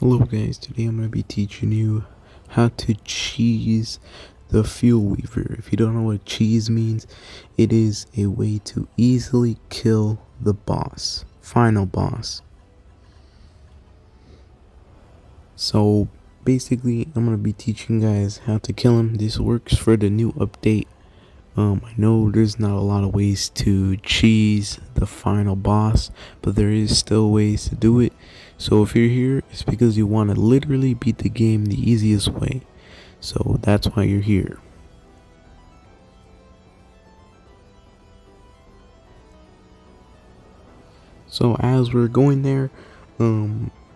Hello guys, today I'm going to be teaching you how to cheese the Fuelweaver. If you don't know what cheese means, it is a way to easily kill the final boss. So basically, I'm going to be teaching you guys how to kill him. This works for the new update. I know there's not a lot of ways to cheese the final boss, but there is still ways to do it. So if you're here, it's because you want to literally beat the game the easiest way. So that's why you're here. So as we're going there,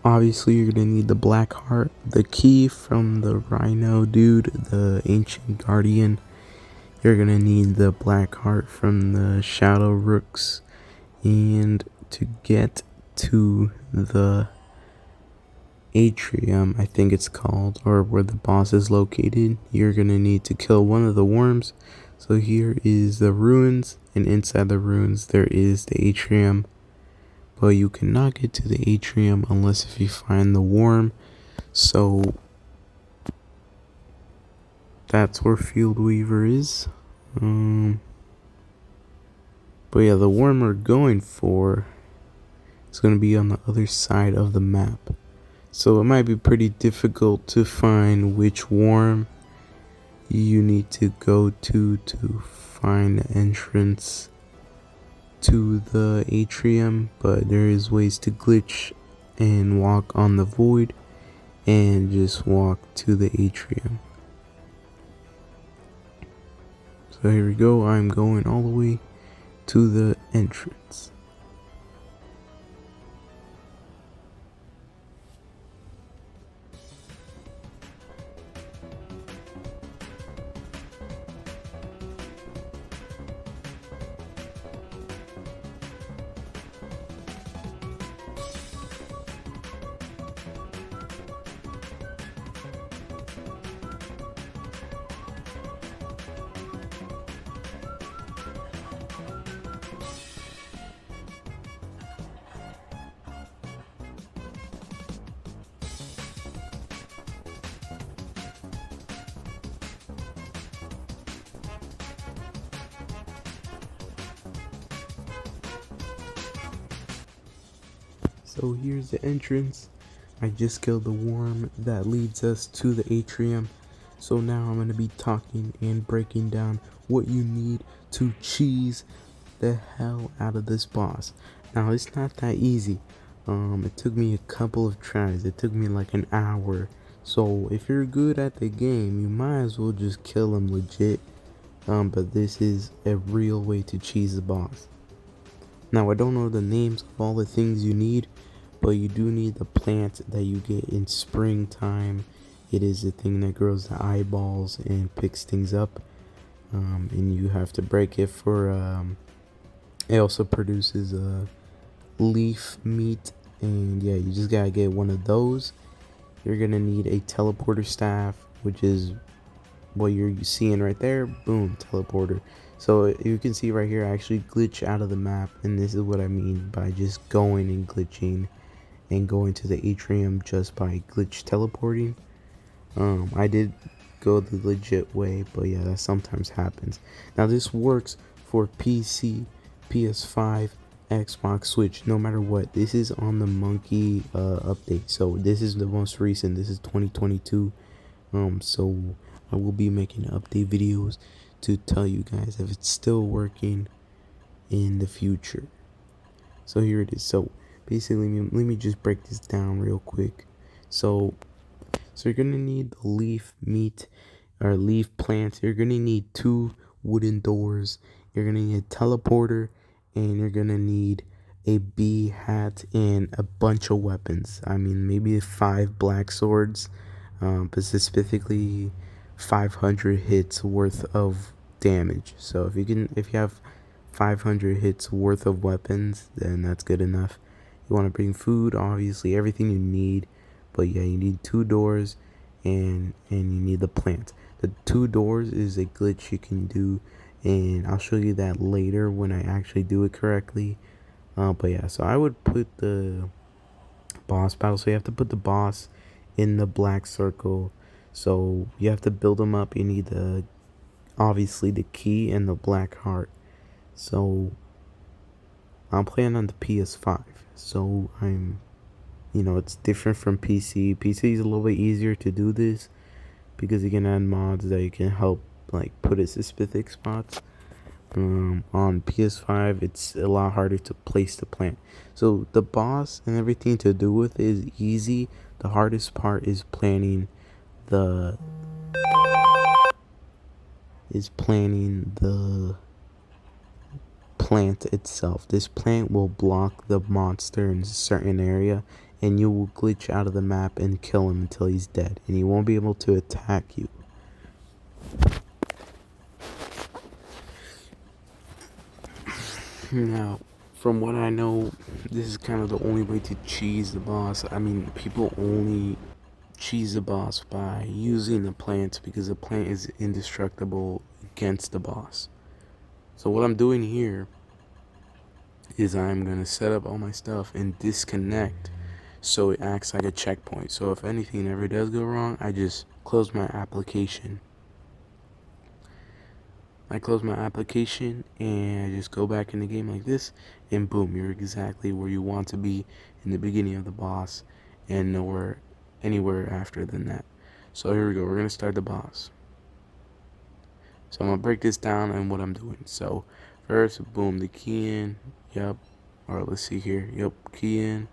obviously you're gonna need the black heart, the key from the rhino dude, the ancient guardian. You're gonna need the black heart from the shadow rooks, and to get to the atrium, I think it's called, or where the boss is located, you're gonna need to kill one of the worms. So here is the ruins, and inside the ruins there is the atrium, but you cannot get to the atrium unless if you find the worm. So that's where Fuelweaver is. But yeah, the worm we're going for is going to be on the other side of the map. So it might be pretty difficult to find which worm you need to go to find the entrance to the atrium, but there is ways to glitch and walk on the void and just walk to the atrium. So here we go, I'm going all the way to the entrance. So here's the entrance. I just killed the worm that leads us to the atrium. So now I'm going to be talking and breaking down what you need to cheese the hell out of this boss. Now it's not that easy. It took me a couple of tries. It took me like an hour. So if you're good at the game, you might as well just kill him legit. But this is a real way to cheese the boss. Now I don't know the names of all the things you need, but you do need the plant that you get in springtime. It is the thing that grows the eyeballs and picks things up, and you have to break it for it also produces leaf meat, and yeah, you just gotta get one of those. You're gonna need a teleporter staff, which is what you're seeing right there. Boom, teleporter. So you can see right here, I actually glitch out of the map, and this is what I mean by just going and glitching and going to the atrium just by glitch teleporting. I did go the legit way, but yeah, that sometimes happens. Now this works for PC, PS5, Xbox, Switch, no matter what. This is on the monkey update, so this is the most recent. This is 2022. So I will be making update videos to tell you guys if it's still working in the future. So here it is. So basically, let me just break this down real quick. So you're gonna need the leaf meat or leaf plants. You're gonna need 2 wooden doors. You're gonna need a teleporter, and you're gonna need a bee hat and a bunch of weapons. I mean, maybe 5 black swords, but specifically 500 hits worth of damage. So if you have 500 hits worth of weapons, then that's good enough. You want to bring food, obviously everything you need, but yeah, you need 2 doors, and you need the plant. The 2 doors is a glitch you can do, and I'll show you that later when I actually do it correctly. But yeah, so I would put the boss battle. So you have to put the boss in the black circle. So you have to build them up. You need obviously the key and the black heart. So I'm playing on the PS5. So it's different from PC. PC is a little bit easier to do this because you can add mods that you can help like put it to specific spots. On PS5 it's a lot harder to place the plant. So the boss and everything to do with is easy. The hardest part is planning the plant itself. This plant will block the monster in a certain area, and you will glitch out of the map and kill him until he's dead, and he won't be able to attack you. Now, from what I know, this is kind of the only way to cheese the boss. I mean, people only cheese the boss by using the plant because the plant is indestructible against the boss. So what I'm doing here is I'm going to set up all my stuff and disconnect so it acts like a checkpoint. So if anything ever does go wrong, I just close my application. I close my application and I just go back in the game like this, and boom, you're exactly where you want to be in the beginning of the boss and anywhere after than that. So here we go, we're going to start the boss. So I'm going to break this down and what I'm doing. So first, boom, the key in, yep, or let's see here, yep, key in.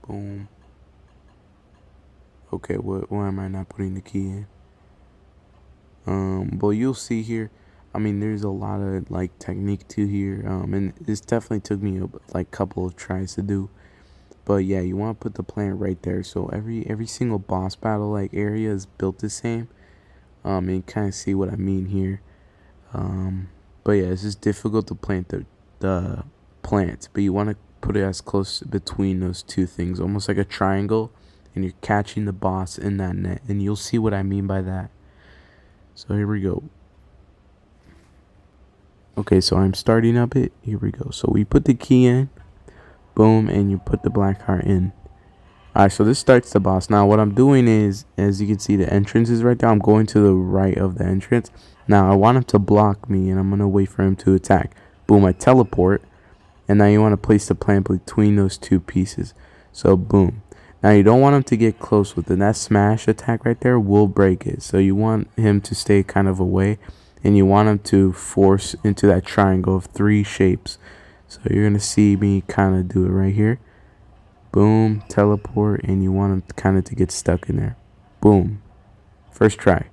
Boom. Okay, why am I not putting the key in? But you'll see here, I mean, there's a lot of like technique to here, and this definitely took me a couple of tries to do. But yeah, you want to put the plant right there, so every single boss battle like area is built the same. And kind of see what I mean here. But yeah, it's just difficult to plant the plant, but you want to put it as close between those two things, almost like a triangle, and you're catching the boss in that net, and you'll see what I mean by that. So here we go. Okay, so I'm starting up it. Here we go. So we put the key in, boom, and you put the black heart in. Alright, so this starts the boss. Now what I'm doing is, as you can see, the entrance is right there. I'm going to the right of the entrance. Now I want him to block me, and I'm going to wait for him to attack. Boom, I teleport. And now you want to place the plant between those two pieces. So boom. Now you don't want him to get close with it. That smash attack right there will break it. So you want him to stay kind of away. And you want him to force into that triangle of 3 shapes. So you're going to see me kind of do it right here. Boom, teleport, and you want him kind of to get stuck in there. Boom. First try.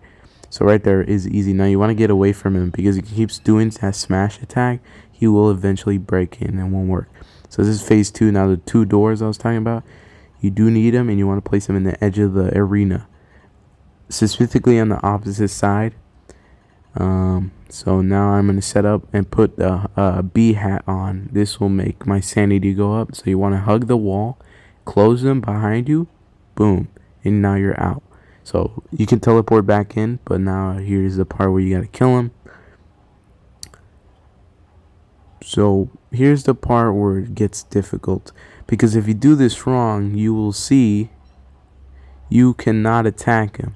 So right there is easy. Now you want to get away from him because if he keeps doing that smash attack, he will eventually break in and won't work. So this is phase 2. Now the 2 doors I was talking about, you do need them, and you want to place them in the edge of the arena, specifically on the opposite side. So now I'm going to set up and put the bee hat on. This will make my sanity go up. So you want to hug the wall, close them behind you, boom, and now you're out. So you can teleport back in, but now here's the part where you got to kill him. So here's the part where it gets difficult, because if you do this wrong, you will see you cannot attack him.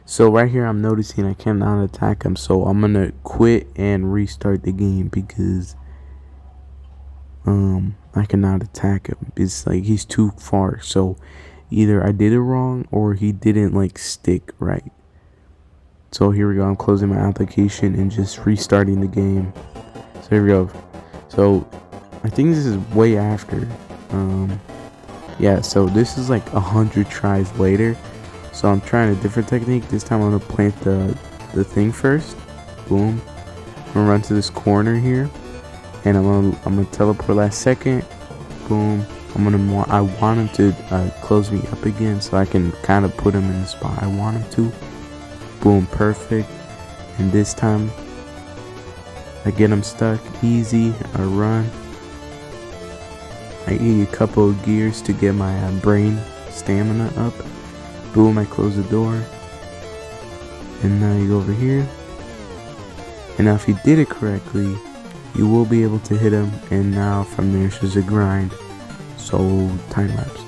So right here I'm noticing I cannot attack him, so I'm gonna quit and restart the game because I cannot attack him. It's like he's too far. So either I did it wrong or he didn't like stick right. So here we go, I'm closing my application and just restarting the game. So here we go. So I think this is way after. Yeah, so this is like 100 tries later. So I'm trying a different technique. This time I'm gonna plant the thing first. Boom. I'm gonna run to this corner here, and I'm gonna teleport last second. Boom. I want him to close me up again, so I can kind of put him in the spot I want him to. Boom. Perfect. And this time I get him stuck. Easy. I run. I eat a couple of gears to get my brain stamina up. Boom, I close the door. And now you go over here. And now if you did it correctly, you will be able to hit him, and now from there it's just a grind. So time lapse.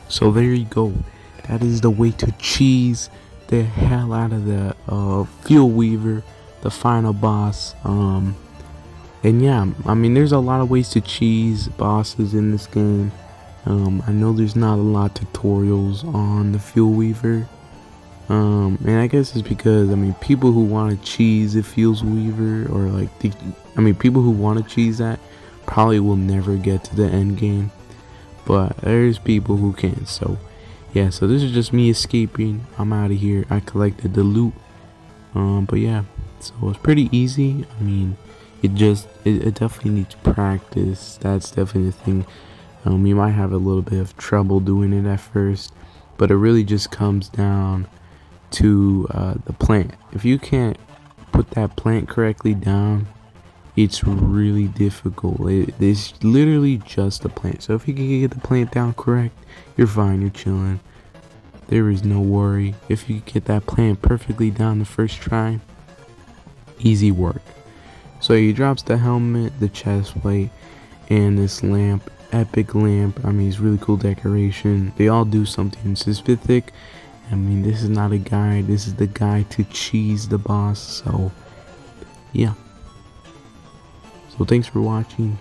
So there you go. That is the way to cheese the hell out of the Fuelweaver, the final boss. And yeah, I mean, there's a lot of ways to cheese bosses in this game. I know there's not a lot of tutorials on the Fuelweaver. And I guess it's because, I mean, people who want to cheese the Fuelweaver, or like, people who want to cheese that probably will never get to the end game. But there's people who can. So yeah, so this is just me escaping. I'm out of here. I collected the loot. But yeah, so it's pretty easy. I mean, it definitely needs practice. That's definitely the thing. You might have a little bit of trouble doing it at first, but it really just comes down to the plant. If you can't put that plant correctly down, it's really difficult. It's literally just a plant. So if you can get the plant down correct, you're fine, you're chilling. There is no worry. If you get that plant perfectly down the first try, easy work. So he drops the helmet, the chest plate, and this lamp. Epic lamp. I mean, it's really cool decoration. They all do something specific. I mean, this is not a guide. This is the guide to cheese the boss. So yeah. So thanks for watching.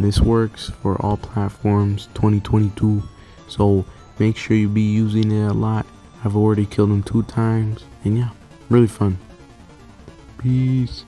This works for all platforms 2022. So make sure you be using it a lot. I've already killed him 2 times. And yeah, really fun. Peace.